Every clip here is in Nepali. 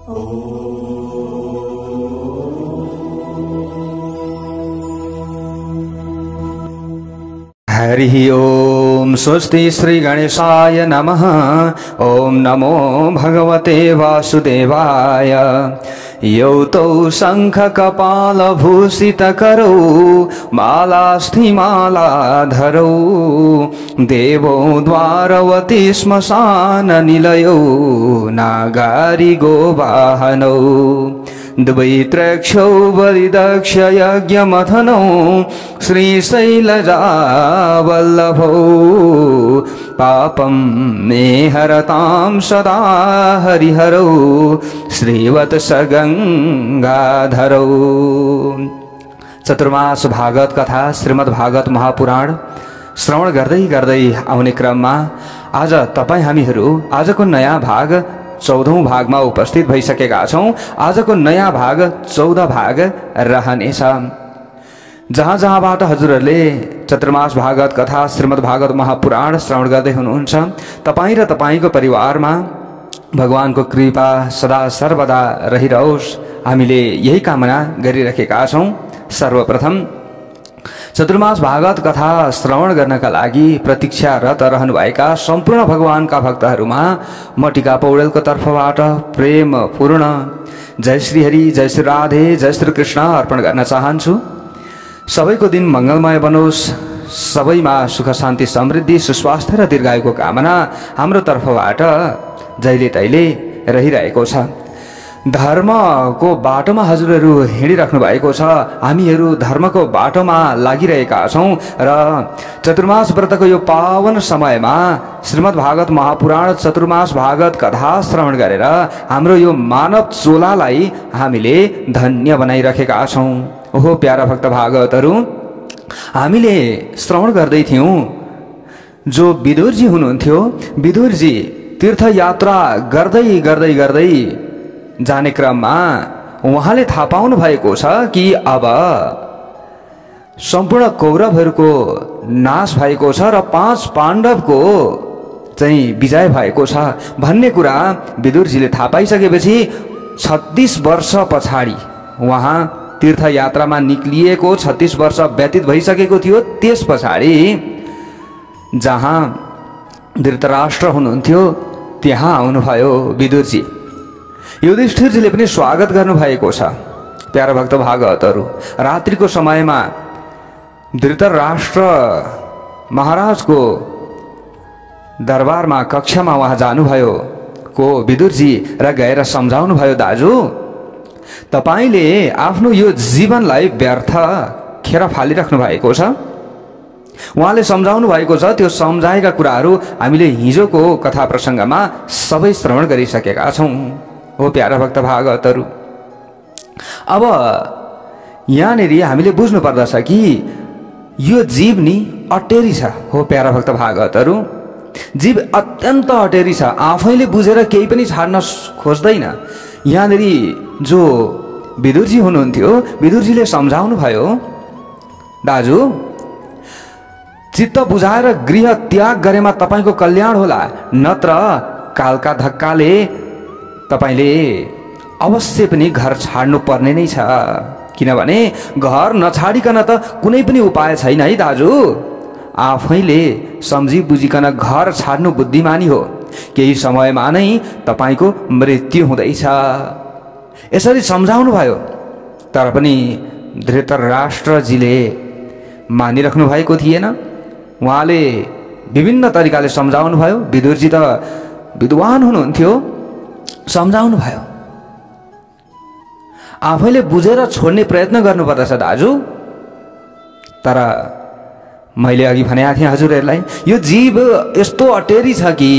हरि ओम। स्वस्ति श्री गणेशाय नमः। ओम नमो भगवते वासुदेवाय। यौ तौ शंख कपाल भूषित करौ मालास्थि मालाधरौ देवो द्वारवती श्मशान निलयौ नागारि गोवाहनौ द्वैत्रक्षौ बलिदक्ष यज्ञमथनौ श्रीशैलजावल्लभौ पापं मे हरतां सदा हरिहरौ श्रीवत्सगंगाधरौ। चतुर्मास भागवत कथा श्रीमद् भागवत महापुराण श्रवण गर्दै गर्दै आउने क्रममा आज तपाई हामीहरू आजको नयाँ भाग 14औं भागमा उपस्थित भइसकेका छौं। आजको नयाँ भाग 14 भाग रहनेछ। जहाँ जहाँबाट हजुरहरूले चतुर्मास भागवत कथा श्रीमद् भागवत महापुराण श्रवण गर्दै हुनुहुन्छ, तपाईँ र तपाईँको परिवारमा भगवानको कृपा सदा सर्वदा रहिरहोस्, हामीले यही कामना गरिरहेका छौं। सर्वप्रथम चतुर्मास भागवत कथा श्रवण गर्नका लागि प्रतीक्षारत रहनुभएका सम्पूर्ण भगवानका भक्तहरूमा म टीका पौडेलको तर्फबाट प्रेम पूर्ण जय श्री हरि, जय श्री राधे, जय श्री कृष्ण अर्पण गर्न चाहन्छु। सबैको दिन मंगलमय बनोस्, सबैमा सुख शान्ति समृद्धि सुस्वास्थ्य र दीर्घायुको कामना हाम्रो तर्फबाट जहिले तहिले रहिरहेको छ। धर्मको बाटोमा हजुरहरू हिँडिराख्नु भएको छ, हामीहरू धर्मको बाटोमा लागिरहेका छौं र चतुर्मास व्रतको यो पावन समयमा श्रीमद् भागवत महापुराण चतुर्मास भागवत कथा श्रवण गरेर हाम्रो यो मानव चोलालाई हामीले धन्य बनाइरहेका छौं। ओहो प्यारा भक्त भागवतहरू, हामीले श्रवण गर्दै थियौं जो विदुरजी हुनुहुन्थ्यो, विदुरजी तीर्थयात्रा गर्दै गर्दै गर्दै जाने क्रममा उहाँले थाहा पाउनु भएको छ कि अब सम्पूर्ण कौरवहरूको नाश भएको छ र 5 पाण्डवको चाहिँ विजय भएको छ भन्ने कुरा विदुरजीले थाहा पाइसकेपछि 36 वर्ष पछाडि उहाँ तीर्थयात्रामा निक्लिएको 36 वर्ष व्यतीत भइसकेको थियो। त्यस पछाडि जहाँ धृतराष्ट्र हुनुहुन्थ्यो त्यहाँ आउनुभयो विदुरजी। युधिष्ठिरजीले पनि स्वागत गर्नुभएको छ। प्यारा भक्त भागवतहरू, रात्रिको समयमा धृतराष्ट्र महाराजको दरबारमा कक्षामा उहाँ जानुभयो को विदुरजी र गएर सम्झाउनु भयो, दाजु तपाईले आफ्नो यो जीवनलाई व्यर्थ खेर फालिराख्नु भएको छ। उहाँले सम्झाउनु भएको छ। त्यो सम्झाएका कुराहरू हामीले हिजोको कथा प्रसङ्गमा सबै श्रवण गरिसकेका छौं। हो प्यारा भक्त भागवतहरू, अब यहाँनिर हामीले बुझ्नु पर्दछ कि यो जीव नि अटेरी छ। हो प्यारा भक्त भागवतहरू, जीव अत्यन्त अटेरी छ, आफैले बुझेर केही पनि छाड्न खोज्दैन। यहाँनिर जो विदुरजी हुनुहुन्थ्यो, विदुरजीले सम्झाउनु भयो, दाजु चित्त बुझाएर गृह त्याग गरेमा तपाईको कल्याण होला, नत्र कालका धक्काले तपाईले अवश्य पनि घर छाड्नु पर्ने नै छ। किनभने घर नछाडिकन त कुनै पनि उपाय छैन है दाजु। आफैले सम्झी बुझिकन घर छाड्नु बुद्धिमानी हो। केही समयमा नै तपाईको मृत्यु हुँदैछ। यसरी सम्झाउनु भयो, तर पनि धृतराष्ट्रजीले मानिराख्नु भएको थिएन। उहाँले विभिन्न तरिकाले सम्झाउनु भयो। विदुरजी त विद्वान हुनुहुन्थ्यो, सम्झाउनु भयो। आफैले बुझेर छोड्ने प्रयत्न गर्नुपर्दछ दाजु। तर मैले अघि भनेको थिएँ हजुरहरूलाई, यो जीव यस्तो अटेरी छ कि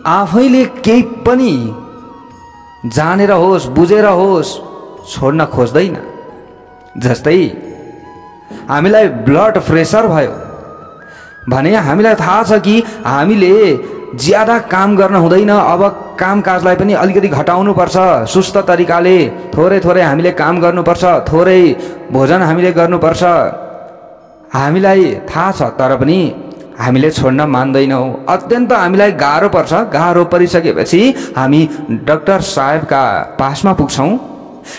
आफैले केही पनि जानेर होस् बुझेर होस् छोड्न खोज्दैन। जस्तै हामीलाई ब्लड प्रेसर भयो भने हामीलाई थाहा छ कि हामीले ज्यादा काम गर्न हुँदैन। अब कामकाजलाई पनि अलिकति घटाउनु पर्छ, सुस्त तरिकाले थोरै थोरै हामीले काम गर्नुपर्छ, थोरै भोजन हामीले गर्नुपर्छ। हामीलाई थाहा छ, तर पनि हामीले छोड्न मान्दैनौँ। अत्यन्त हामीलाई गाह्रो पर्छ। गाह्रो परिसकेपछि हामी डाक्टर साहेबका पासमा पुग्छौँ।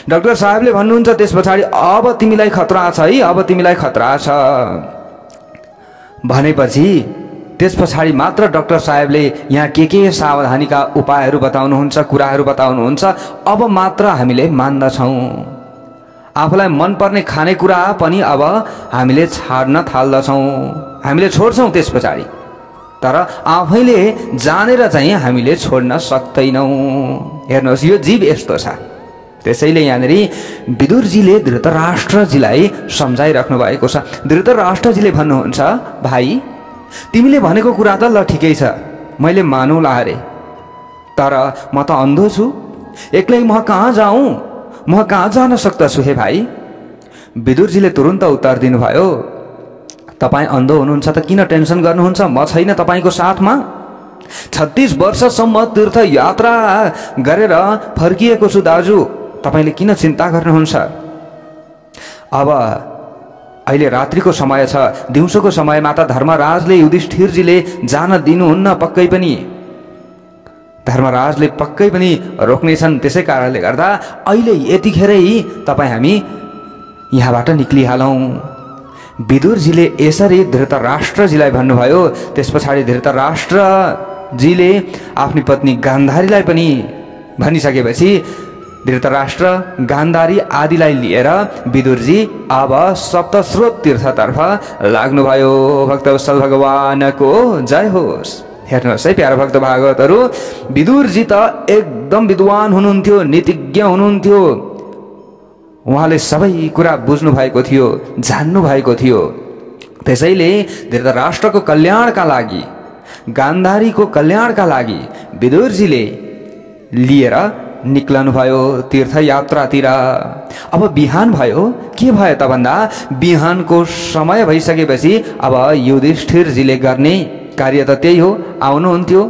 डाक्टर साहेबले भन्नुहुन्छ त्यस पछाडि अब तिमीलाई खतरा छ है, अब तिमीलाई खतरा छ भनेपछि त्यस पछाडि मात्र डाक्टर साहेबले यहाँ के सावधानीका उपायहरू बताउनुहुन्छ, कुराहरू बताउनुहुन्छ। अब मात्र हामीले मान्दछौँ। आफूलाई मनपर्ने खानेकुरा पनि अब हामीले छाड्न थाल्दछौँ, हामीले छोड्छौँ त्यस पछाडि। तर आफैले जानेर चाहिँ हामीले छोड्न सक्दैनौँ। हेर्नुहोस् यो जीव यस्तो छ। त्यसैले यहाँनिर विदुरजीले धृतराष्ट्रजीलाई सम्झाइराख्नु भएको छ। धृतराष्ट्रजीले भन्नुहुन्छ भाइ तिमीले भनेको कुरा त ल ठिकै छ, मैले मानौँला अरे, तर म त अन्धो छु, एक्लै म कहाँ जाऊँ, म कहाँ जान सक्दछु हे भाइ। विदुरजीले तुरुन्त उत्तर दिनुभयो तपाईँ अन्धो हुनुहुन्छ त किन टेन्सन गर्नुहुन्छ, म छैन तपाईँको साथमा। 36 वर्षसम्म तीर्थ यात्रा गरेर फर्किएको छु दाजु, तपाईँले किन चिन्ता गर्नुहुन्छ। अब अहिले रात्रिको समय छ, दिउँसोको समयमा त धर्मराजले युधिष्ठिरजीले जान दिनुहुन्न, पक्कै पनि धर्मराजले पक्कै पनि रोक्नेछन्। त्यसै कारणले गर्दा अहिले यतिखेरै तपाईँ हामी यहाँबाट निक्लिहालौँ। विदुरजीले यसरी धृतराष्ट्रजीलाई भन्नुभयो। त्यस पछाडि धृतराष्ट्रजीले आफ्नी पत्नी गान्धारीलाई पनि भनिसकेपछि धृतराष्ट्र गान्धारी आदिलाई लिएर विदुरजी अब सप्तस्रोत तीर्थतर्फ लाग्नुभयो। भक्तवत्सल भगवानको जय होस्। हेर्नुहोस् है प्यारो भक्त भागवतहरू, विदुरजी त एकदम विद्वान हुनुहुन्थ्यो, नीतिज्ञ हुनुहुन्थ्यो। उहाँले सबै कुरा बुझ्नु भएको थियो, जान्नु भएको थियो। त्यसैले धृतराष्ट्रको कल्याणका लागि, गान्धारीको कल्याणका लागि विदुरजीले लिएर निक्लनु भयो तीर्थयात्रातिर। अब बिहान भयो। के भयो त भन्दा बिहानको समय भइसकेपछि अब युधिष्ठिरजीले गर्ने कार्य त त्यही हो। आउनुहुन्थ्यो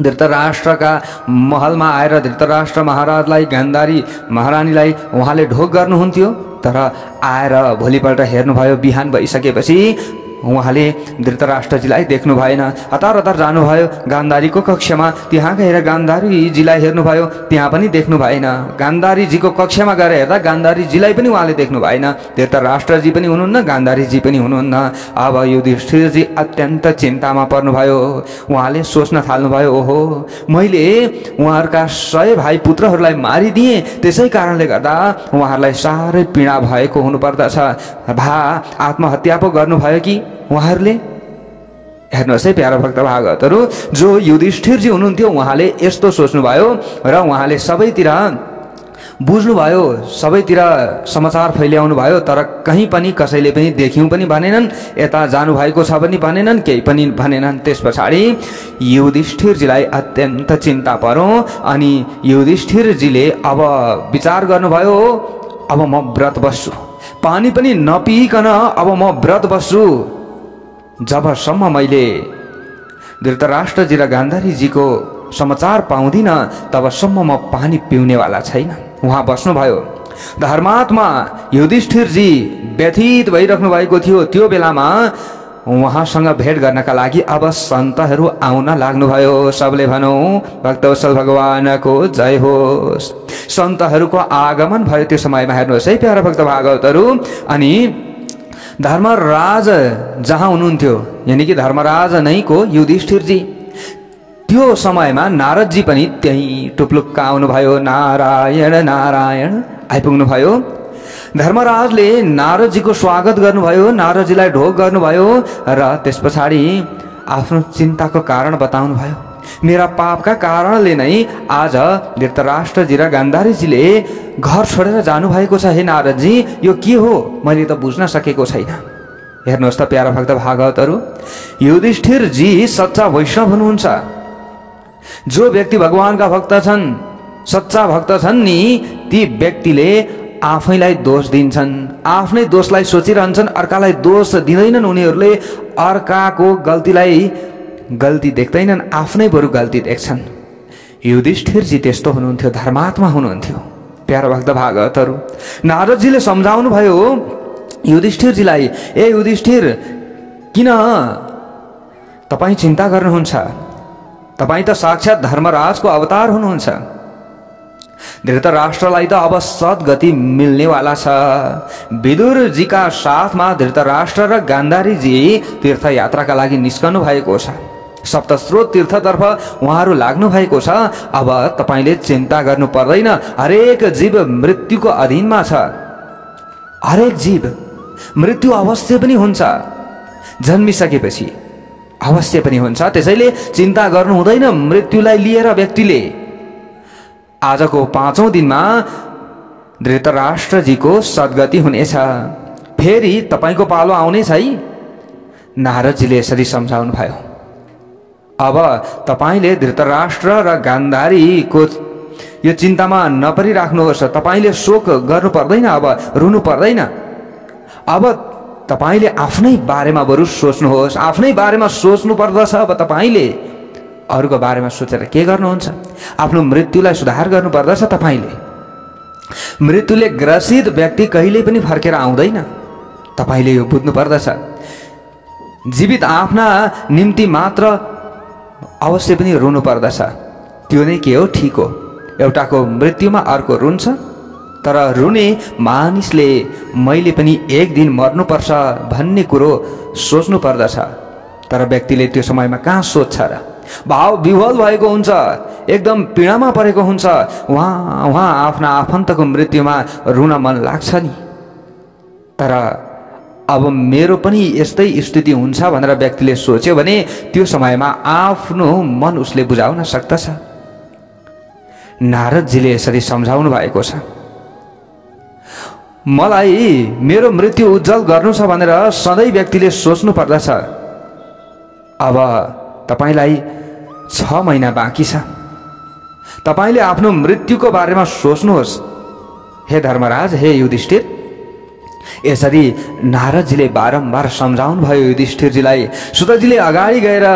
धृतराष्ट्रका महलमा आएर धृतराष्ट्र महाराजलाई, गान्धारी महारानीलाई उहाँले ढोक गर्नुहुन्थ्यो। तर आएर भोलिपल्ट हेर्नुभयो बिहान भइसकेपछि उहाँले धृतराष्ट्रजीलाई देख्नु भएन। हतार हतार जानुभयो गान्धारीको कक्षमा। त्यहाँ गएर गान्धारीजीलाई हेर्नुभयो, त्यहाँ पनि देख्नु भएन। गान्धारीजीको कक्षमा गएर हेर्दा गान्धारीजीलाई पनि उहाँले देख्नु भएन। धृतराष्ट्रजी पनि हुनुहुन्न, गान्धारीजी पनि हुनुहुन्न। अब युधिष्ठिरजी अत्यन्त चिन्तामा पर्नुभयो। उहाँले सोच्न थाल्नुभयो ओहो मैले उहाँहरूका 100 भाइ पुत्रहरूलाई मारिदिएँ, त्यसै कारणले गर्दा उहाँहरूलाई साह्रै पीडा भएको हुनुपर्दछ। आत्महत्या पो गर्नुभयो कि उहाँहरूले। हेर्नुहोस् है प्यारो भक्त भागवतहरू, जो युधिष्ठिरजी हुनुहुन्थ्यो उहाँले यस्तो सोच्नुभयो र उहाँले सबैतिर बुझ्नुभयो, सबैतिर समाचार फैल्याउनु भयो। तर कहीँ पनि कसैले पनि देख्यौँ पनि भनेनन्, यता जानुभएको छ पनि भनेनन्, केही पनि भनेनन्। त्यस पछाडि युधिष्ठिरजीलाई अत्यन्त चिन्ता पर्यो। अनि युधिष्ठिरजीले अब विचार गर्नुभयो अब म व्रत बस्छु, पानी पनि नपिइकन अब म व्रत बस्छु। जबसम्म मैले धृतराष्ट्रजी र गान्धारीजीको समाचार पाउँदिन तबसम्म म पानी पिउनेवाला छैन। उहाँ बस्नुभयो। धर्मात्मा युधिष्ठिरजी व्यथित भइराख्नु भएको थियो। त्यो बेलामा उहाँसँग भेट गर्नका लागि अब सन्तहरू आउन लाग्नुभयो। सबले भनौँ भक्तवत्सल भगवानको जय होस्। सन्तहरूको आगमन भयो त्यो समयमा। हेर्नुहोस् है प्यारा भक्त भागवतहरू। अनि धर्मराज जहाँ हुनुहुन्थ्यो, यानि कि धर्मराज नै को युधिष्ठिरजी, त्यो समयमा नारदजी पनि त्यही टुप्लुक्क आउनुभयो। नारायण नारायण आइपुग्नुभयो। धर्मराजले नारदजीको स्वागत गर्नुभयो, नारदजीलाई ढोक गर्नुभयो र त्यस पछाडि आफ्नो चिन्ताको कारण बताउनुभयो। मेरा पापका कारणले नै आज धृतराष्ट्रजी र गान्धारीजीले घर छोडेर जानुभएको छ। हे नारदजी यो के हो, मैले त बुझ्न सकेको छैन। हेर्नुहोस् त प्यारा भक्त भागवतहरू, युधिष्ठिरजी सच्चा वैष्णव हुनुहुन्छ। जो व्यक्ति भगवानका भक्त छन्, सच्चा भक्त छन् नि, ती व्यक्तिले आफैलाई दोष दिन्छन्, आफ्नै दोषलाई सोचिरहन्छन्, अर्कालाई दोष दिँदैनन्। उनीहरूले अर्काको गल्तीलाई गल्ती देख्दैनन्, आफ्नै बरु गल्ती देख्छन्। युधिष्ठिरजी त्यस्तो हुनुहुन्थ्यो, धर्मात्मा हुनुहुन्थ्यो। प्यारो भक्त भागवतहरू, नारदजीले सम्झाउनु भयो युधिष्ठिरजीलाई, ए युधिष्ठिर किन तपाईँ चिन्ता गर्नुहुन्छ, तपाईँ त साक्षात् धर्मराजको अवतार हुनुहुन्छ। धृतराष्ट्रलाई त अब सद्गति मिल्नेवाला छ। विदुरजीका साथमा धृतराष्ट्र र गान्धारीजी तीर्थयात्राका लागि निस्कनु भएको छ। सप्तस्रोत तीर्थतर्फ उहाँहरू लाग्नु भएको छ। अब तपाईले चिन्ता गर्नु पर्दैन। हरेक जीव मृत्युको अधीनमा छ। हरेक जीव मृत्यु अवश्य पनि हुन्छ, जन्मिसकेपछि अवश्य पनि हुन्छ। त्यसैले चिन्ता गर्नु हुँदैन मृत्युलाई लिएर व्यक्तिले। आजको 5औं दिनमा धृतराष्ट्रजीको सद्गति हुनेछ। फेरि तपाईको पालो आउनेछ है। नारदजीले यसरी सम्झाउनु भयो। अब तपाईले धृतराष्ट्र र गान्धारीको यो चिन्तामा नपरिराख्नुहोस्। तपाईले शोक गर्नु पर्दैन, अब रुनु पर्दैन। अब तपाईले आफ्नै बारेमा बरु सोच्नुहोस्। आफ्नै बारेमा सोच्नु पर्दछ। अब तपाईले अरूको बारेमा सोचेर के गर्नुहुन्छ? आफ्नो मृत्युलाई सुधार गर्नु पर्दछ। तपाईले मृत्युले ग्रसित व्यक्ति कहिल्यै पनि फर्केर आउँदैन। तपाईले यो बुझ्नु पर्दछ। जीवित आफ्ना निम्ति मात्र अवश्य पनि रुनु पर्दछ। त्यो नै के हो? ठिक हो। एउटाको मृत्युमा अर्को रुन्छ, तर रुने मानिसले मैले पनि एक दिन मर्नुपर्छ भन्ने कुरो सोच्नु पर्दछ। तर व्यक्तिले त्यो समयमा कहाँ सोच्छ र? भाव विह्वल भएको हुन्छ, एकदम पीडामा परेको हुन्छ। उहाँ आफ्ना आफन्तको मृत्युमा रुन मन लाग्छ नि। तर अब मेरो पनि यस्तै स्थिति हुन्छ भनेर व्यक्तिले सोच्यो भने त्यो समयमा आफ्नो मन उसले बुझाउन सक्दछ। नारदजीले यसरी सम्झाउनु भएको छ। मलाई मेरो मृत्यु उज्जवल गर्नु छ भनेर सधैँ व्यक्तिले सोच्नु पर्दछ। अब तपाईलाई 6 महिना बाँकी छ। तपाईले आफ्नो मृत्युको बारेमा सोच्नुहोस्। हे धर्मराज, हे युधिष्ठिर, यसरी नारदजीले बारम्बार सम्झाउनु भयो युधिष्ठिरजीलाई। सुतजीले अगाडि गएर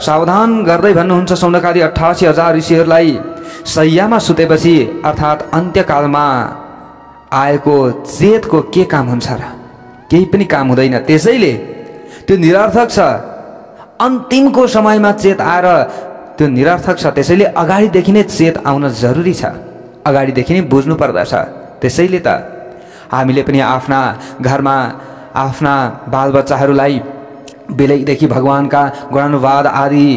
सावधान गर्दै भन्नुहुन्छ सौनकादि 88,000 ऋषिहरूलाई, शय्यामा सुतेपछि अर्थात् अन्त्यकालमा आएको चेतको के काम हुन्छ र? केही पनि काम हुँदैन। त्यसैले त्यो निरर्थक छ। अन्तिमको समयमा चेत आएर त्यो निरर्थक छ। त्यसैले अगाडिदेखि नै चेत आउन जरुरी छ। अगाडिदेखि नै बुझ्नु पर्दछ। त्यसैले त हामीले पनि आफ्ना घरमा आफ्ना बालबच्चाहरूलाई बेलैदेखि भगवानका गुणानुवाद आदि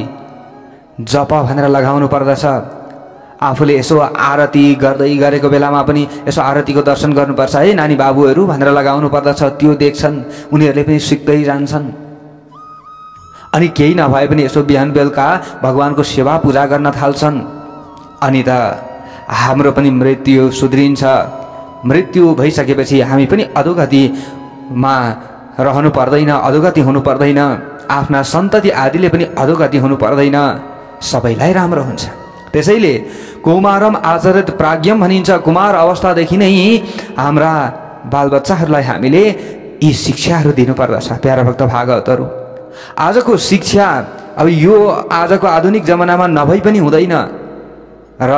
जप भनेर लगाउनु पर्दछ। आफूले यसो आरती गर्दै गरेको बेलामा पनि यसो आरतीको दर्शन गर्नुपर्छ है नानी बाबुहरू भनेर लगाउनु पर्दछ। त्यो देख्छन्, उनीहरूले पनि सिक्दै जान्छन्। अनि केही नभए पनि यसो बिहान बेलुका भगवानको सेवा पूजा गर्न थाल्छन्। अनि त हाम्रो पनि मृत्यु सुध्रिन्छ। मृत्यु भइसकेपछि हामी पनि अधोगतिमा रहनु पर्दैन, अधोगति हुनु पर्दैन। आफ्ना सन्तति आदिले पनि अधोगति हुनु पर्दैन। सबैलाई राम्रो हुन्छ। त्यसैले कुमारम आचरित प्राज्ञम भनिन्छ। कुमार अवस्थादेखि नै हाम्रा बालबच्चाहरूलाई हामीले यी शिक्षाहरू दिनुपर्दछ। प्यारा भक्त भागवतहरू, आजको शिक्षा अब यो आजको आधुनिक जमानामा नभई पनि हुँदैन र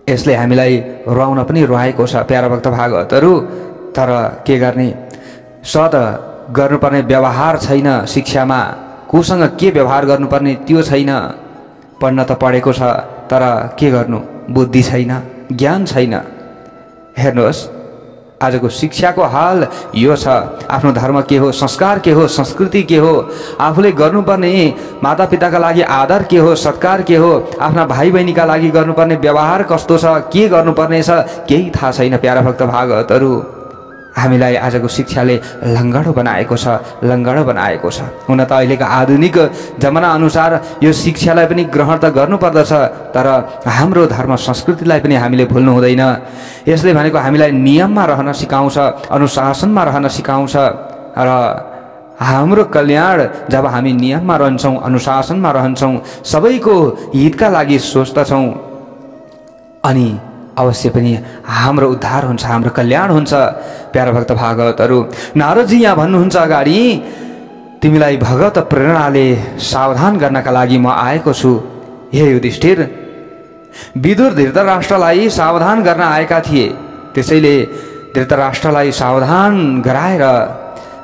यसले हामीलाई रुवाउन पनि रुवाएको छ प्यारा भक्त भागवतहरू। तर के गर्ने? सद गर्नुपर्ने व्यवहार छैन शिक्षामा। कोसँग के व्यवहार गर्नुपर्ने त्यो छैन। पढ्न त पढेको छ, तर के गर्नु? बुद्धि छैन, ज्ञान छैन। हेर्नुहोस्, आजको शिक्षाको हाल यो छ। आफ्नो धर्म के हो, संस्कार के हो, संस्कृति के हो, आफूले गर्नुपर्ने मातापिताका लागि आदर के हो, सत्कार के हो, आफ्ना भाइ बहिनीका लागि गर्नुपर्ने व्यवहार कस्तो छ, के गर्नुपर्ने छ, केही थाहा छैन प्यारा भक्त भागवतहरू। हामीलाई आजको शिक्षाले लङ्गडो बनाएको छ, लङ्गडो बनाएको छ। हुन त अहिलेको आधुनिक जमाना अनुसार यो शिक्षालाई पनि ग्रहण त गर्नुपर्दछ, तर हाम्रो धर्म संस्कृतिलाई पनि हामीले भुल्नु हुँदैन। यसले भनेको हामीलाई नियममा रहन सिकाउँछ, अनुशासनमा रहन सिकाउँछ। र हाम्रो कल्याण जब हामी नियममा रहन्छौँ, अनुशासनमा रहन्छौँ, सबैको हितका लागि सोच्दछौँ, अनि अवश्य पनि हाम्रो उद्धार हुन्छ, हाम्रो कल्याण हुन्छ प्यारा भक्त भागवतहरू। नारदजी यहाँ भन्नुहुन्छ अगाडि, तिमीलाई भगवत प्रेरणाले सावधान गर्नका लागि म आएको छु। हे युधिष्ठिर, विदुर धृतराष्ट्रलाई सावधान गर्न आएका थिए। त्यसैले धृतराष्ट्रलाई सावधान गराएर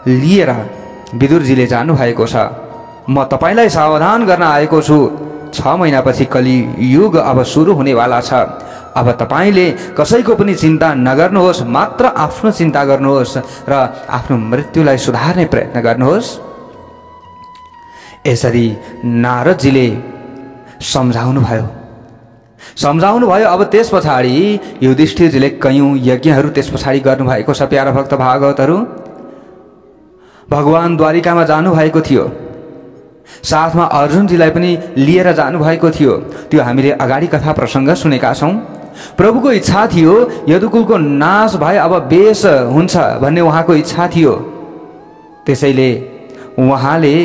लिएर विदुरजीले जानुभएको छ। म तपाईलाई सावधान गर्न आएको छु। 6 महिनापछि कलियुग अब सुरु हुनेवाला छ। अब तपाईले कसैको पनि चिन्ता नगर्नुहोस्, मात्र आफ्नो चिन्ता गर्नुहोस् र आफ्नो मृत्युलाई सुधार्ने प्रयत्न गर्नुहोस्। यसरी नारदजीले सम्झाउनु भयो। अब त्यस पछाडि युधिष्ठिरजीले कयौं यज्ञहरू त्यस पछाडि गर्नुभएको छ। प्यारा भक्त भागवतहरू, भगवान द्वारिकामा जानुभएको थियो, साथमा अर्जुनजीलाई पनि लिएर जानुभएको थियो। त्यो हामीले अगाडि कथा प्रसङ्ग सुनेका छौं। प्रभुको इच्छा थियो यदुकुलको नाश भए अब बेस हुन्छ भन्ने उहाँको इच्छा थियो। त्यसैले उहाँले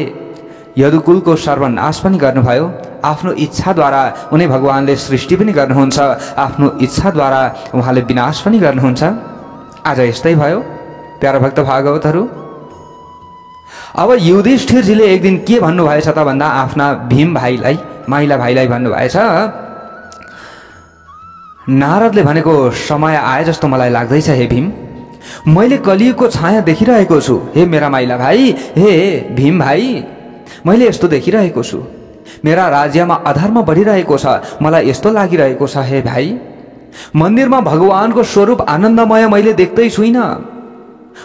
यदुकुलको सर्वनाश पनि गर्नुभयो। आफ्नो इच्छाद्वारा उनी भगवानले सृष्टि पनि गर्नुहुन्छ, आफ्नो इच्छाद्वारा उहाँले विनाश पनि गर्नुहुन्छ। आज यस्तै भयो प्यारा भक्त भागवतहरू। अब युधिष्ठिरजीले एक दिन के भन्नुभएछ त भन्दा आफ्ना भीम भाइलाई, माइला भाइलाई भन्नुभएछ, नारदले भनेको समय आए जस्तो मलाई लाग्दैछ हे भीम। मैले कलियुगको छाया देखिरहेको छु हे मेरा माइला भाइ, हे भीम भाइ। मैले यस्तो देखिरहेको छु, मेरा राज्यमा अधर्म बढिरहेको छ। मलाई यस्तो लागिरहेको छ हे भाइ, मन्दिरमा भगवानको स्वरूप आनन्दमय मैले देख्दै छुइनँ।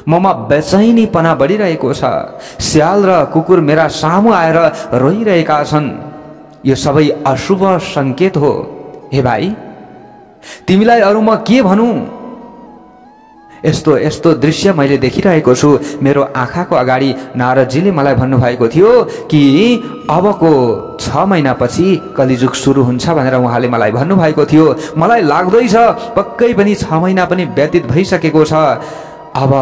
ममा बेचैनीपना बढिरहेको छ। स्याल र कुकुर मेरा सामु आएर रोइरहेका छन्। यो सबै अशुभ संकेत हो हे भाइ। तिमीलाई अरु म के भनौं? यस्तो यस्तो दृश्य मैले देखिरहेको छु। मेरो आँखाको अगाडि नारदजीले मलाई भन्नुभएको थियो कि अबको 6 महिनापछि कलियुग सुरु हुन्छ भनेर उहाँले मलाई भन्नुभएको थियो। मलाई लाग्दैछ पक्कै पनि 6 महिना पनि व्यतीत भइसकेको छ। अब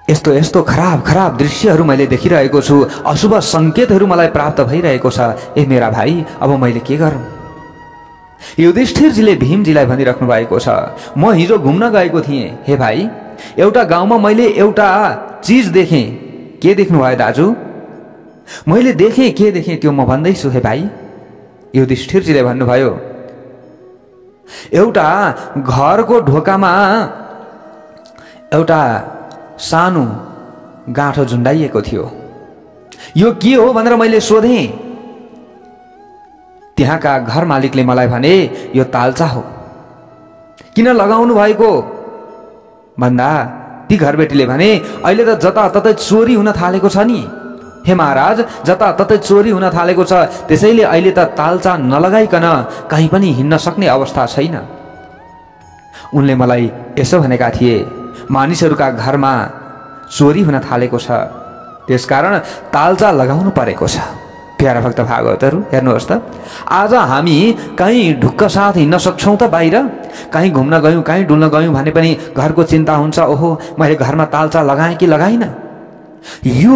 यस्तो यस्तो खराब खराब दृश्यहरू मैले देखिरहेको छु। अशुभ संकेतहरू मलाई प्राप्त भइरहेको छ। ए मेरा भाइ, अब मैले के गरौँ? युधिष्ठिरजीले भीमजीलाई भनिराख्नु भएको छ, म हिजो घुम्न गएको थिएँ हे भाइ। एउटा गाउँमा मैले एउटा चीज देखेँ। के देख्नु भयो दाजु? मैले देखेँ, के देखेँ त्यो म भन्दैछु हे भाइ। युधिष्ठिरजीले भन्नुभयो, एउटा घरको ढोकामा एउटा सानो गाँठो झुन्डाइएको थियो। यो के हो भनेर मैले सोधेँ। त्यहाँका घर मालिकले मलाई भने यो तालचा हो। किन लगाउनु भएको भन्दा ती घरबेटीले भने अहिले त जताततै चोरी हुन थालेको छ नि हे महाराज, जताततै चोरी हुन थालेको छ। त्यसैले अहिले त तालचा नलगाइकन कहीँ पनि हिँड्न सक्ने अवस्था छैन। उनले मलाई यसो भनेका थिए, मानिसहरूका घरमा चोरी हुन थालेको छ, त्यसकारण तालचा लगाउनु परेको छ। प्यारा भक्त भागवतहरू, हेर्नुहोस् त, आज हामी कहीँ ढुक्क साथ हिँड्न सक्छौँ त बाहिर? कहीँ घुम्न गयौँ, कहीँ डुल्न गयौँ भने पनि घरको चिन्ता हुन्छ, ओहो मैले घरमा तालचा लगाएँ कि लगाइनँ। यो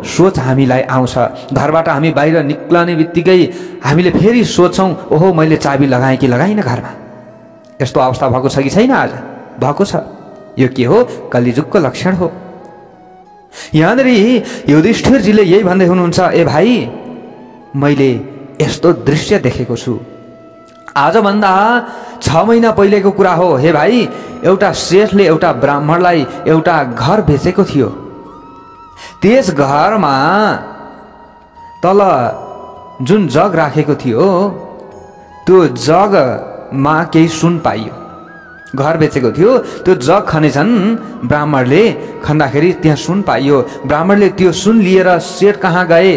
सोच हामीलाई आउँछ। घरबाट हामी बाहिर निक्लने बित्तिकै हामीले फेरि सोच्छौँ, ओहो मैले चाबी लगाएँ कि लगाइनँ घरमा। यस्तो अवस्था भएको छ कि छैन? आज भएको छ। यो के हो? कलियुगको लक्षण हो। यहाँनिर युधिष्ठिरजीले यही भन्दै हुनुहुन्छ, ए भाइ मैले यस्तो दृश्य देखेको छु। आजभन्दा 6 महिना पहिलेको कुरा हो हे भाइ। एउटा शेठले एउटा ब्राह्मणलाई एउटा घर बेचेको थियो। त्यस घरमा तल जुन जग राखेको थियो त्यो जगमा केही सुन पाइयो। घर बेचेको थियो, त्यो जग खनेछन् ब्राह्मणले, खन्दाखेरि त्यहाँ सुन पाइयो। ब्राह्मणले त्यो सुन लिएर सेठ कहाँ गए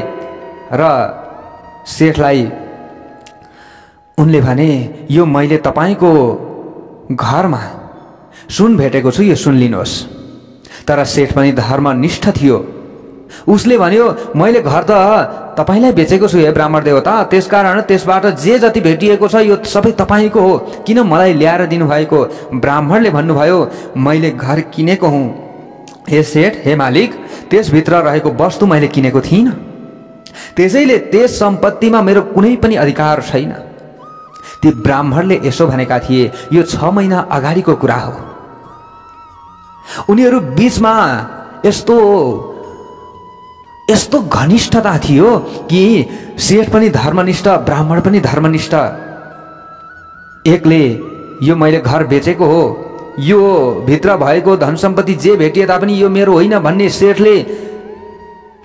र सेठलाई उनले भने, यो मैले तपाईँको घरमा सुन भेटेको छु, यो सुन लिनुहोस्। तर सेठ पनि धर्मनिष्ठ थियो। उसले भन्यो, मैले घर त तपाईँलाई बेचेको छु हे ब्राह्मण देवता, त्यसकारण त्यसबाट जे जति भेटिएको छ यो सबै तपाईँको हो, किन मलाई ल्याएर दिनुभएको? ब्राह्मणले भन्नुभयो, मैले घर किनेको हुँ हे सेठ, हे मालिक, त्यसभित्र रहेको वस्तु मैले किनेको थिइनँ। त्यसैले त्यस सम्पत्तिमा मेरो कुनै पनि अधिकार छैन। ती ब्राह्मणले यसो भनेका थिए। यो 6 महिना अगाडिको कुरा हो। उनीहरू बीचमा यस्तो घनिष्ठता थियो कि सेठ पनि धर्मनिष्ठ, ब्राह्मण पनि धर्मनिष्ठ। एकले यो मैले घर बेचेको हो, यो भित्र भएको धन सम्पत्ति जे भेटिए तापनि यो मेरो होइन भन्ने सेठले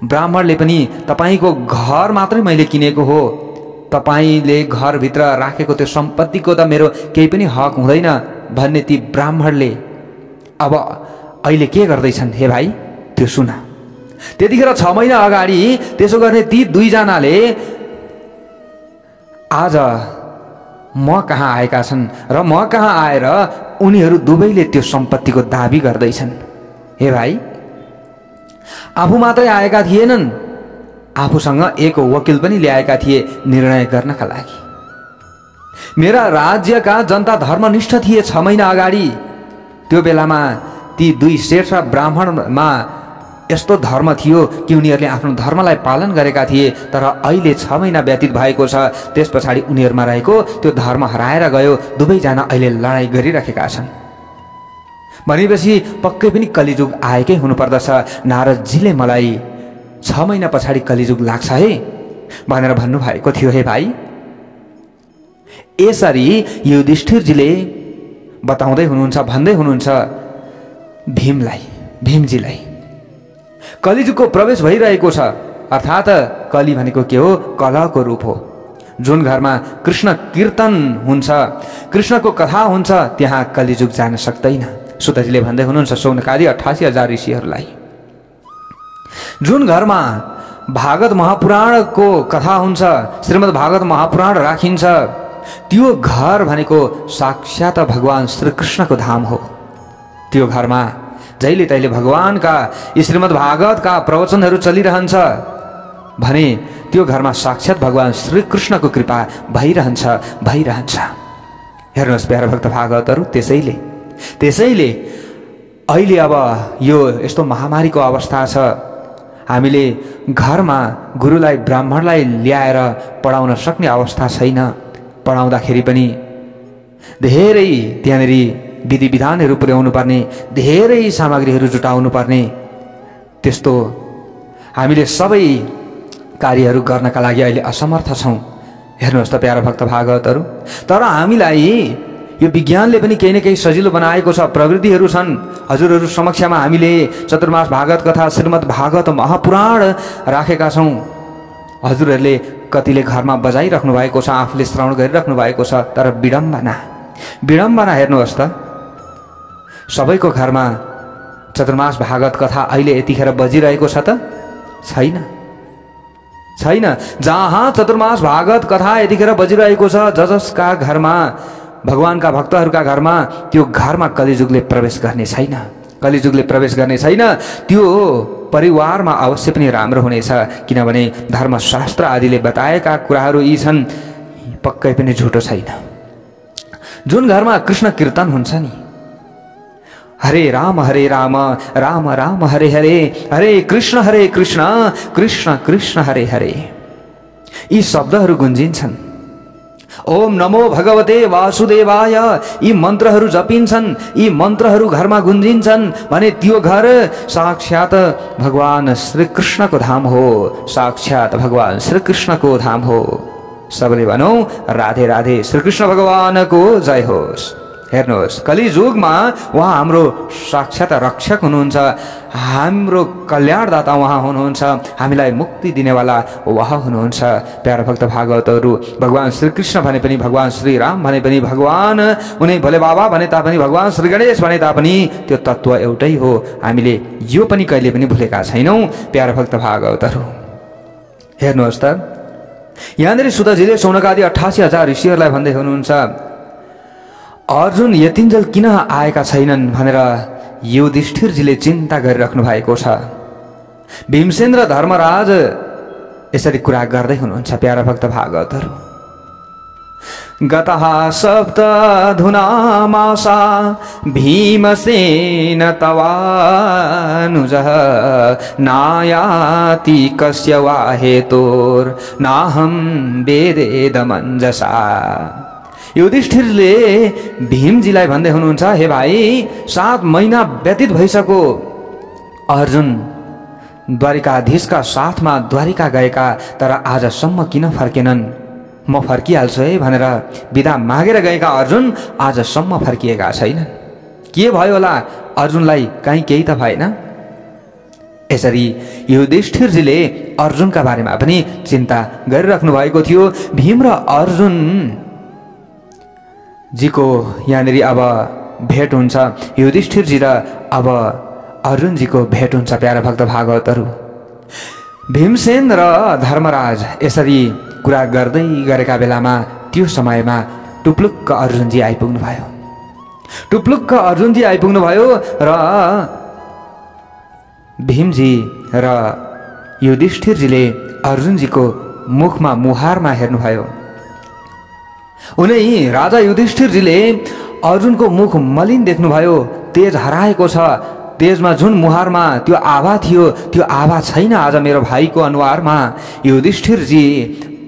ब्राह्मणले पनि तपाईको घर मात्रै मैले किनेको हो, तपाईले घरभित्र राखेको त्यो सम्पत्तिको त मेरो केही पनि हक हुँदैन भन्ने ती ब्राह्मणले अब अहिले के गर्दैछन् हे भाइ त्यो सुन। त्यतिखेर 6 महिना अगाडि त्यसो गर्ने ती दुईजनाले आज म कहाँ आएका छन् र म कहाँ आएर उनीहरू दुवैले त्यो सम्पत्तिको दाबी गर्दैछन्। हे भाइ, आफू मात्रै आएका थिएनन्, आफूसँग एक वकिल पनि ल्याएका थिए निर्णय गर्नका लागि। मेरा राज्यका जनता धर्मनिष्ठ थिए 6 महिना अगाडि। त्यो बेलामा ती दुई श्रेष्ठ ब्राह्मणमा यस्तो धर्म थियो कि उनीहरूले आफ्नो धर्मलाई पालन गरेका थिए। तर अहिले 6 महिना व्यतीत भएको छ, त्यस पछाडि उनीहरूमा रहेको त्यो धर्म हराएर गयो। दुवैजना अहिले लडाईँ गरिरहेका छन् भनेपछि पक्कै पनि कलिजुग आएकै हुनुपर्दछ। नारदजीले मलाई 6 महिना पछाडि कलिजुग लाग्छ है भनेर भन्नुभएको थियो। हे भाइ, यसरी युधिष्ठिरजीले बताउँदै हुनुहुन्छ, भन्दै हुनुहुन्छ भीमजीलाई कलिजुगको प्रवेश भइरहेको छ। अर्थात् कली भनेको के हो? कलहको रूप हो। जुन घरमा कृष्ण कीर्तन हुन्छ, कृष्णको कथा हुन्छ, त्यहाँ कलिजुग जान सक्दैन। सुतजीले भन्दै हुनुहुन्छ सौनकादि 88,000 ऋषिहरूलाई। जुन घरमा भागवत महापुराणको कथा हुन्छ, श्रीमद् भागवत महापुराण राखिन्छ, त्यो घर भनेको साक्षात भगवान श्रीकृष्णको धाम हो। त्यो घरमा जहिले तहिले भगवानका श्रीमद् भागवतका प्रवचनहरू चलिरहन्छ भने त्यो घरमा साक्षात भगवान श्रीकृष्णको कृपा भइरहन्छ। हेर्नुहोस् प्यारा भक्त भागवतहरू, त्यसैले अहिले अब यो यस्तो महामारीको अवस्था छ, हामीले घरमा गुरुलाई ब्राह्मणलाई ल्याएर पढाउन सक्ने अवस्था छैन। पढाउँदाखेरि पनि धेरै त्यहाँनिर विधि विधानहरू पुर्याउनु पर्ने, धेरै सामग्रीहरू जुटाउनु पर्ने, त्यस्तो हामीले सबै कार्यहरू गर्नका लागि अहिले असमर्थ छौँ। हेर्नुहोस् त प्यारा भक्त भागवतहरू, तर हामीलाई यो विज्ञानले पनि केही न केही सजिलो बनाएको छ, प्रविधिहरू छन्। हजुरहरू समक्षमा हामीले चतुर्मास भागवत कथा श्रीमद् भागवत महापुराण राखेका छौँ। हजुरहरूले कतिले घरमा बजाइराख्नु भएको छ, आफूले श्रवण गरिराख्नु भएको छ, तर विडम्बना हेर्नुहोस् त, सबैको घरमा चतुर्मास भागवत कथा अहिले यतिखेर बजिरहेको छ त? छैन। जहाँ चतुर्मास भागवत कथा यतिखेर बजिरहेको छ, जसका घरमा भगवानका भक्तहरूका घरमा, त्यो घरमा कलिजुगले प्रवेश गर्ने छैन। त्यो परिवारमा अवश्य पनि राम्रो हुनेछ, किनभने धर्मशास्त्र आदिले बताएका कुराहरू यी छन्, पक्कै पनि झुटो छैन। जुन घरमा कृष्ण कीर्तन हुन्छ नि, हरे राम राम राम हरे हरे, हरे कृष्ण कृष्ण कृष्ण हरे हरे, यी शब्दहरू गुन्जिन्छन्। ओम नमो भगवते वासुदेवाय, यी मन्त्रहरू जपिन्छन्, यी मन्त्रहरू घरमा गुन्जिन्छन् भने त्यो घर साक्षात भगवान श्रीकृष्णको धाम हो, साक्षात भगवान श्रीकृष्णको धाम हो। सबले भनौँ राधे राधे, श्रीकृष्ण भगवानको जय होस्। हेर्नुहोस्, कलिजुगमा उहाँ हाम्रो साक्षात रक्षक हुनुहुन्छ, हाम्रो कल्याणदाता उहाँ हुनुहुन्छ, हामीलाई मुक्ति दिनेवाला उहाँ हुनुहुन्छ। प्यारा भक्त भागवतहरू, भगवान श्रीकृष्ण भने पनि, भगवान श्रीराम भने पनि, भगवान उनी भोले बाबा भने तापनि, भगवान श्री गणेश भने तापनि त्यो तत्त्व एउटै हो। हामीले यो पनि कहिले पनि भुलेका छैनौँ प्यारा भक्त भागवतहरू। हेर्नुहोस् त, यहाँनिर सुतजीले सौनकादि 88,000 ऋषिहरूलाई भन्दै हुनुहुन्छ अर्जुन यतिन्जेल किन आएका छैनन् भनेर युधिष्ठिरजीले चिन्ता गरिराख्नु भएको छ। भीमसेन र धर्मराज यसरी कुरा गर्दै हुनुहुन्छ प्यारा भक्त भागवतहरू। गतः सप्तधुनामासा भीमसेन तवानुजः, नायाति कस्य वा हेतोर्नाहं वेदेदमञ्जसा। युधिष्ठिरले भीमजीलाई भन्दै हुनुहुन्छ, हे भाइ 7 महिना व्यतीत भइसक्यो, अर्जुन द्वारिकाधीशका साथमा द्वारिका गएका, तर आजसम्म किन फर्केनन्? म फर्किहाल्छु है भनेर बिदा मागेर गएका अर्जुन आजसम्म फर्किएका छैनन्। के भयो होला अर्जुनलाई? कहीँ केही त भएन? यसरी युधिष्ठिरजीले अर्जुनका बारेमा पनि चिन्ता गरिराख्नु भएको थियो। भीम र अर्जुन जीको यहाँनिर अब भेट हुन्छ, युधिष्ठिरजी र अब अर्जुनजीको भेट हुन्छ। प्यारा भक्त भागवतहरू, भीमसेन र धर्मराज यसरी कुरा गर्दै गरेका बेलामा त्यो समयमा टुप्लुक्क अर्जुनजी आइपुग्नु भयो। टुप्लुक्क अर्जुनजी आइपुग्नु भयो र भीमजी र युधिष्ठिरजीले अर्जुनजीको मुखमा मुहारमा हेर्नुभयो। उनै राजा युधिष्ठिरजीले अर्जुनको मुख मलिन देख्नुभयो, तेज हराएको छ। तेजमा जुन मुहारमा त्यो आभा थियो त्यो आभा छैन आज मेरो भाइको अनुहारमा। युधिष्ठिरजी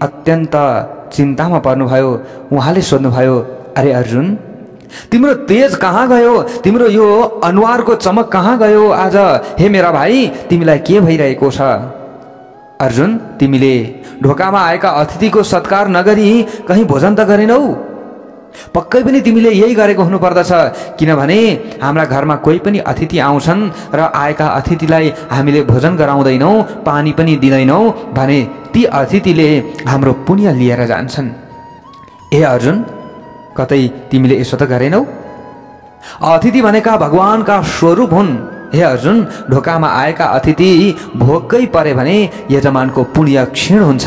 अत्यन्त चिन्तामा पर्नुभयो। उहाँले सोध्नुभयो, अरे अर्जुन, तिम्रो तेज कहाँ गयो? तिम्रो यो अनुहारको चमक कहाँ गयो आज? हे मेरा भाइ, तिमीलाई के भइरहेको छ? अर्जुन, तिमीले ढोकामा आएका अतिथिको सत्कार नगरी कहीँ भोजन त गरेनौ? पक्कै पनि तिमीले यही गरेको हुनुपर्दछ, किनभने हाम्रा घरमा कोही पनि अतिथि आउँछन् र आएका अतिथिलाई हामीले भोजन गराउँदैनौँ, पानी पनि दिँदैनौँ भने ती अतिथिले हाम्रो पुण्य लिएर जान्छन्। ए अर्जुन, कतै तिमीले यसो त गरेनौ? अतिथि भनेका भगवानका स्वरूप हुन्। हे अर्जुन, ढोकामा आएका अतिथि भोकै परे भने यजमानको पुण्य क्षीण हुन्छ।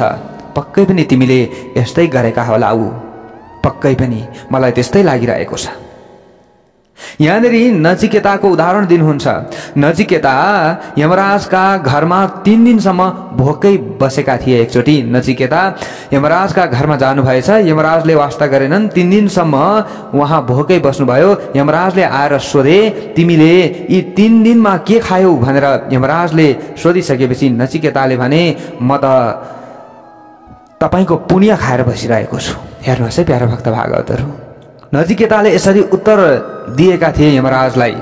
पक्कै पनि तिमीले यस्तै गरेका होला। पक्कै पनि मलाई त्यस्तै लागिरहेको छ। यहाँनिर नचिकेताको उदाहरण दिनुहुन्छ। नचिकेता यमराजका घरमा 3 दिनसम्म भोकै बसेका थिए। एकचोटि नचिकेता यमराजका घरमा जानुभएछ। यमराजले वास्ता गरेनन्, 3 दिनसम्म उहाँ भोकै बस्नुभयो। यमराजले आएर सोधे, तिमीले यी 3 दिनमा के खायौ भनेर यमराजले सोधिसकेपछि नचिकेताले भने, म त तपाईको पुण्य खाएर बसिरहेको छु। हेर्नुहोस् है प्यारा भक्त भागवतहरू, नचिकेताले यसरी उत्तर दिएका थिए यमराजलाई।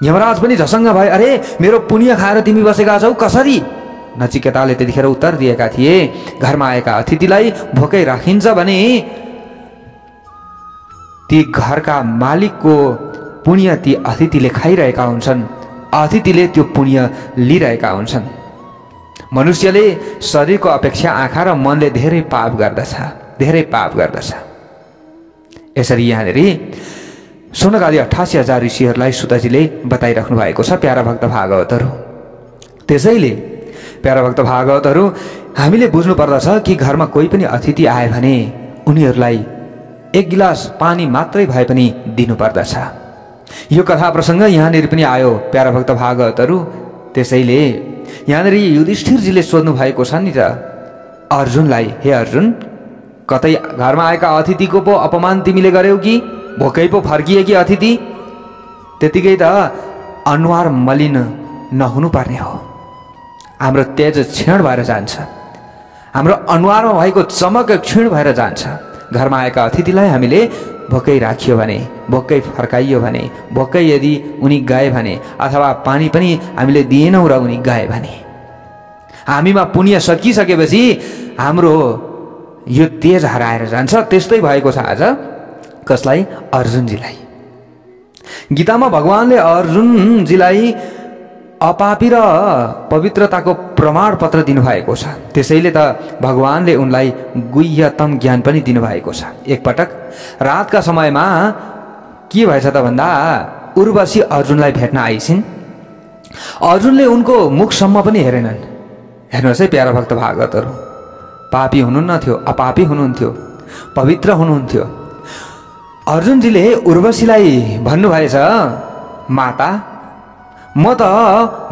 यमराज पनि झसङ्ग भए, अरे मेरो पुण्य खाएर तिमी बसेका छौ कसरी? नचिकेताले त्यतिखेर उत्तर दिएका थिए, घरमा आएका अतिथिलाई भोकै राखिन्छ भने ती घरका मालिकको पुण्य ती अतिथिले खाइरहेका हुन्छन्, अतिथिले त्यो पुण्य लिइरहेका हुन्छन्। मनुष्यले शरीरको अपेक्षा आँखा र मनले धेरै पाप गर्दछ, धेरै पाप गर्दछ। यसरी यहाँनिर सोनकादी 88,000 ऋषिहरूलाई सुतजीले बताइराख्नु भएको छ प्यारा भक्त भागवतहरू। त्यसैले प्यारा भक्त भागवतहरू, हामीले बुझ्नु पर्दछ कि घरमा कोही पनि अतिथि आए भने उनीहरूलाई 1 गिलास पानी मात्रै भए पनि दिनुपर्दछ। यो कथा प्रसङ्ग यहाँनिर पनि आयो प्यारा भक्त भागवतहरू। त्यसैले यहाँनिर युधिष्ठिरजीले सोध्नु भएको छ नि त अर्जुनलाई, हे अर्जुन, कतै घरमा आएका अतिथिको पो अपमान तिमीले गर्यौ कि? भोकै पो फर्किए कि अतिथि? त्यतिकै त अनुहार मलिन नहुनु पर्ने हो। हाम्रो तेज क्षीण भएर जान्छ, हाम्रो अनुहारमा भएको चमक क्षीण भएर जान्छ। घरमा आएका अतिथिलाई हामीले भोकै राखियो भने, भोकै फर्काइयो भने, भोकै यदि उनी गए भने, अथवा पानी पनि हामीले दिएनौँ र उनी गए भने, हामीमा पुण्य सकिसकेपछि हाम्रो यो तेज हराएर जान्छ। त्यस्तै भएको छ आज कसलाई? अर्जुनजीलाई। गीतामा भगवानले अर्जुनजीलाई अपापी र पवित्रताको प्रमाण पत्र दिनुभएको छ। त्यसैले त भगवानले उनलाई गुह्यतम ज्ञान पनि दिनुभएको छ। एकपटक रातका समयमा के भएछ त भन्दा उर्वशी अर्जुनलाई भेट्न आइसिन्। अर्जुनले उनको मुखसम्म पनि हेरेनन्। हेर्नुहोस् है प्यारा भक्त भागवतहरू, पापी हुनुहुन्न थियो, अपापी हुनुहुन्थ्यो, पवित्र हुनुहुन्थ्यो। अर्जुनजीले उर्वशीलाई भन्नुभएछ, माता, म त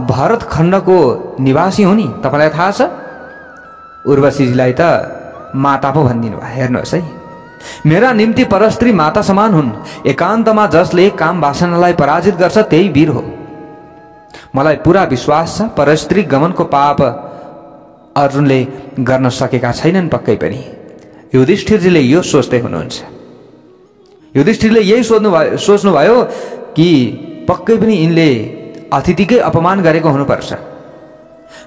भरत खण्डको निवासी हुँ नि, तपाईँलाई थाहा छ? उर्वशीजीलाई त माता पो भनिदिनु भयो। हेर्नुहोस् है, मेरा निम्ति परस्त्री माता समान हुन्। एकान्तमा जसले काम वासनालाई पराजित गर्छ त्यही वीर हो। मलाई पुरा विश्वास छ परस्त्री गमनको पाप अर्जुनले गर्न सकेका छैनन् पक्कै पनि। युधिष्ठिरजीले यो सोच्दै हुनुहुन्छ। युधिष्ठिरले यही सोच्नुभयो कि पक्कै पनि यिनले अतिथिकै अपमान गरेको हुनुपर्छ।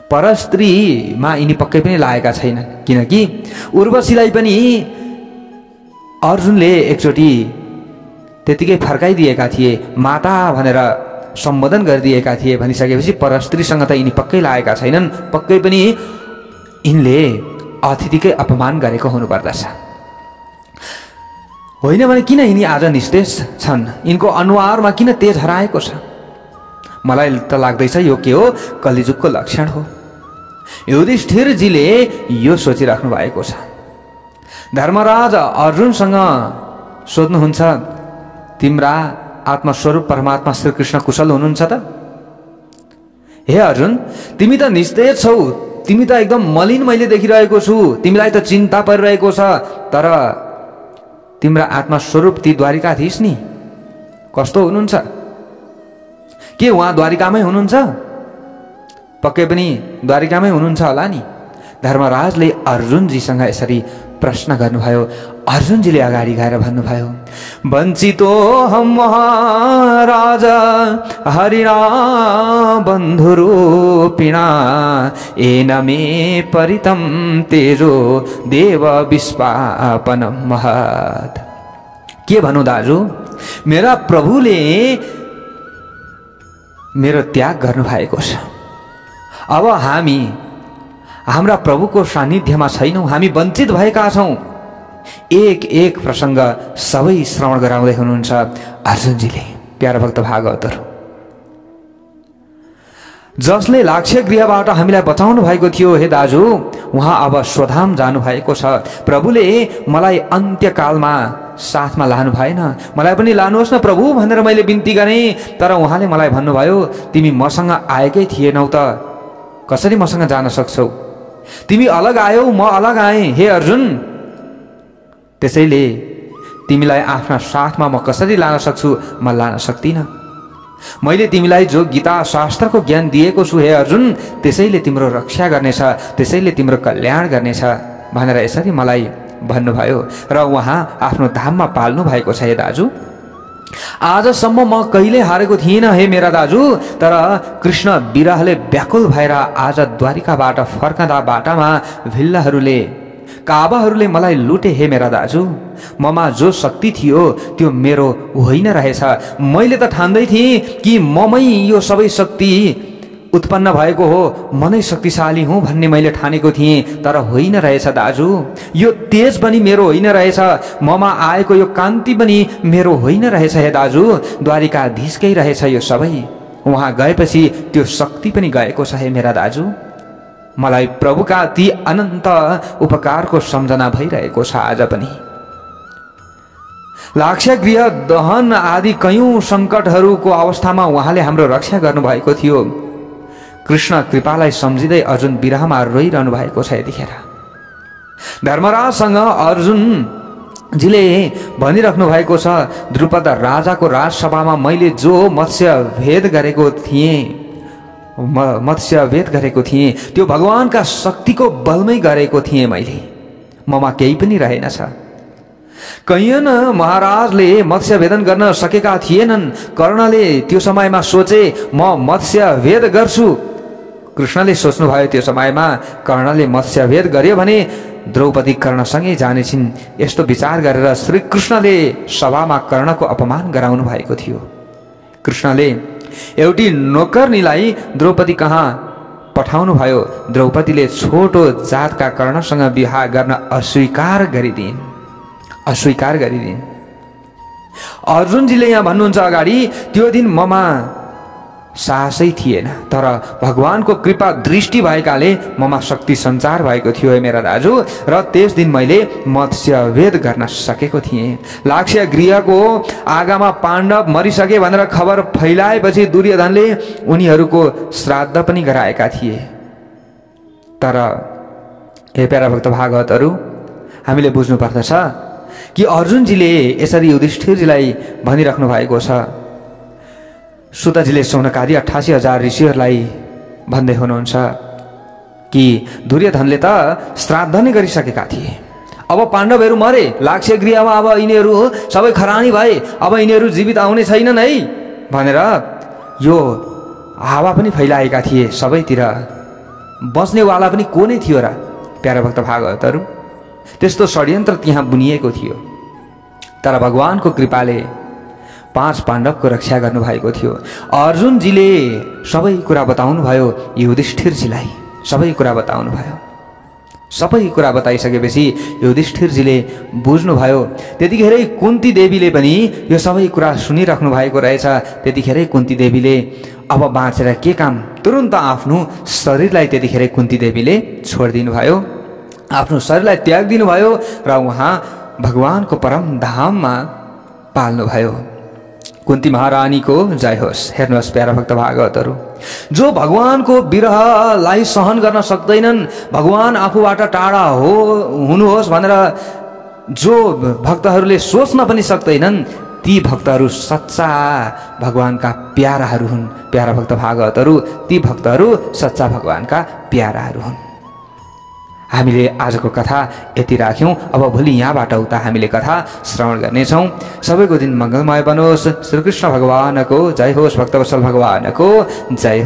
परस्त्रीमा यिनी पक्कै पनि लागेका छैनन्, किनकि उर्वशीलाई पनि अर्जुनले एकचोटि त्यतिकै फर्काइदिएका थिए। माता भनेर सम्बोधन गरिदिएका थिए भनिसकेपछि परस्त्रीसँग त यिनी पक्कै लागेका छैनन्, पक्कै पनि यिनले अतिथिकै अपमान गरेको हुनुपर्दछ। होइन भने किन यिनी आज निस्तेज छन्? यिनको अनुहारमा किन तेज हराएको छ? मलाई त लाग्दैछ यो के हो, कलिजुगको लक्षण हो। युधिष्ठिरजीले यो सोचिराख्नु भएको छ। धर्मराज अर्जुनसँग सोध्नुहुन्छ, तिम्रा आत्मस्वरूप परमात्मा श्रीकृष्ण कुशल हुनुहुन्छ त? हे अर्जुन, तिमी त निस्तेज छौ, तिमी त एकदम मलिन मैले देखिरहेको छु, तिमीलाई त चिन्ता परिरहेको छ, तर तिम्रा आत्मस्वरूप ती द्वारिकाधीश नि कस्तो हुनुहुन्छ? के उहाँ द्वारिकामै हुनुहुन्छ? पक्कै पनि द्वारिकामै हुनुहुन्छ होला नि। धर्मराजले अर्जुनजीसँग यसरी प्रश्न गर्नुभयो। अर्जुनजीले अगाडि गएर भन्नुभयो, वञ्चितो हम महाराज हरिणा बन्धुरूपिणा येन मे परितं तेजो देव विश्वापनं महत्। के भनौँ दाजु, मेरा प्रभुले मेरो त्याग गर्नुभएको छ। अब हामी हाम्रा प्रभुको सान्निध्यमा छैनौँ, हामी वञ्चित भएका छौँ। एक एक प्रसङ्ग सबै श्रवण गराउँदै हुनुहुन्छ अर्जुनजीले। प्यारा भक्त भागवतहरू, जसले लाक्ष्य गृहबाट हामीलाई बचाउनु भएको थियो हे दाजु, उहाँ अब स्वधाम जानुभएको छ। प्रभुले मलाई अन्त्यकालमा साथमा लानु भएन, मलाई पनि लानुहोस् न प्रभु भनेर मैले बिन्ती गरेँ, तर उहाँले मलाई भन्नुभयो, तिमी मसँग आएकै थिएनौ त कसरी मसँग जान सक्छौ? तिमी अलग आयौ, म अलग आएँ हे अर्जुन, त्यसैले तिमीलाई आफ्ना साथमा म कसरी लान सक्छु? म लान सक्दिनँ। मैले तिमीलाई जो गीता शास्त्रको ज्ञान दिएको छु हे अर्जुन, त्यसैले तिम्रो रक्षा गर्नेछ, त्यसैले तिम्रो कल्याण गर्नेछ भनेर यसरी मलाई भन्नुभयो र उहाँ आफ्नो धाममा पाल्नु भएको छ। हे दाजु, आजसम्म म कहिले हारेको थिइनँ हे मेरा दाजु, तर कृष्ण विरहले व्याकुल भएर आज द्वारिकाबाट फर्कँदा बाटामा भिल्लाहरूले काबाहरूले मलाई लुटे हे मेरा दाजु। ममा जो शक्ति थियो त्यो मेरो होइन रहेछ। मैले त ठान्दै थिएँ कि ममै यो सबै शक्ति उत्पन्न भएको हो, म नै शक्तिशाली हुँ भन्ने मैले ठानेको थिएँ, तर होइन रहेछ दाजु। यो तेज पनि मेरो होइन रहेछ, ममा आएको यो कान्ति पनि मेरो होइन रहेछ हे दाजु। द्वारिकाधीशकै रहेछ यो सबै, उहाँ गएपछि त्यो शक्ति पनि गएको छ हे मेरा दाजु। मलाई प्रभुका ती अनन्त उपकारको सम्झना भइरहेको छ आज पनि। लाक्ष्य गृह दहन आदि कयौं सङ्कटहरूको अवस्थामा उहाँले हाम्रो रक्षा गर्नुभएको थियो। कृष्ण कृपालाई सम्झिँदै अर्जुन विरहमा रोइरहनु भएको छ। यतिखेर धर्मराजसँग अर्जुनजीले भनिराख्नु भएको छ, द्रुपद राजाको राजसभामा मैले जो मत्स्य भेद गरेको थिएँ त्यो भगवानका शक्तिको बलमै गरेको थिएँ मैले, ममा केही पनि रहेनछ। कैयन महाराजले मत्स्य भेदन गर्न सकेका थिएनन्। कर्णले त्यो समयमा सोचे म मत्स्य भेद गर्छु। कृष्णले सोच्नुभयो त्यो समयमा कर्णले मत्स्य भेद गर्यो भने द्रौपदी कर्णसँगै जानेछिन्। यस्तो विचार गरेर श्री कृष्णले सभामा कर्णको अपमान गराउनु भएको थियो। कृष्णले एउटी नोकर्नीलाई द्रौपदी कहाँ पठाउनु भयो। द्रौपदीले छोटो जातका कर्णसँग विवाह गर्न अस्वीकार गरिदिन्। अर्जुनजीले यहाँ भन्नुहुन्छ अगाडि, त्यो दिन ममा साहसै थिएन, तर भगवानको कृपा दृष्टि भएकाले ममा शक्ति सञ्चार भएको थियो है मेरा दाजु, र त्यस दिन मैले मत्स्य भेद गर्न सकेको थिएँ। लाक्ष्य गृहको आगामा पाण्डव मरिसके भनेर खबर फैलाएपछि दुर्योधनले उनीहरूको श्राद्ध पनि गराएका थिए। तर हे प्यारा भक्त भागवतहरू, हामीले बुझ्नु पर्दछ कि अर्जुनजीले यसरी युधिष्ठिरजीलाई भनिराख्नु भएको छ। सुतजीले सौनकादि 88,000 ऋषिहरूलाई भन्दै हुनुहुन्छ कि दुर्योधनले त श्राद्ध नै गरिसकेका थिए। अब पाण्डवहरू मरे, लाक्ष्य गृहमा अब यिनीहरू सबै खरानी भए, अब यिनीहरू जीवित आउने छैनन् है भनेर यो हावा पनि फैलाएका थिए सबैतिर। बस्नेवाला पनि को नै थियो र प्यारा भक्त भागवतहरू? त्यस्तो षड्यन्त्र त्यहाँ बुनिएको थियो। तर भगवानको कृपाले 5 पाण्डवको रक्षा गर्नुभएको थियो। अर्जुनजीले सबै कुरा बताउनु भयो युधिष्ठिरजीलाई, सबै कुरा बताउनु भयो। सबै कुरा बताइसकेपछि युधिष्ठिरजीले बुझ्नुभयो। त्यतिखेरै कुन्ती देवीले पनि यो सबै कुरा सुनिराख्नु भएको रहेछ। त्यतिखेरै कुन्ती देवीले अब बाँचेर के काम, तुरुन्त आफ्नो शरीरलाई त्यतिखेरै कुन्ती देवीले छोडिदिनु भयो, आफ्नो शरीरलाई त्याग दिनुभयो र उहाँ भगवानको परम धाममा पाल्नुभयो। कुन्ती महारानीको जय होस्। हेर्नुहोस् प्यारा भक्त भागवतहरू, जो भगवानको विरहलाई सहन गर्न सक्दैनन्, भगवान आफूबाट टाढा हुनुहोस् भनेर जो भक्तहरूले सोच्न पनि सक्दैनन्, ती भक्तहरू सच्चा भगवानका प्याराहरू हुन्। प्यारा भक्त भागवतहरू, ती भक्तहरू सच्चा भगवानका प्याराहरू हुन्। हामीले आजको कथा यति राख्यौँ। अब भोलि यहाँबाट उता हामीले कथा श्रवण गर्नेछौँ। सबैको दिन मङ्गलमय बनोस्। श्रीकृष्ण भगवानको जय होस्। भक्तवत्सल भगवानको जय होस्।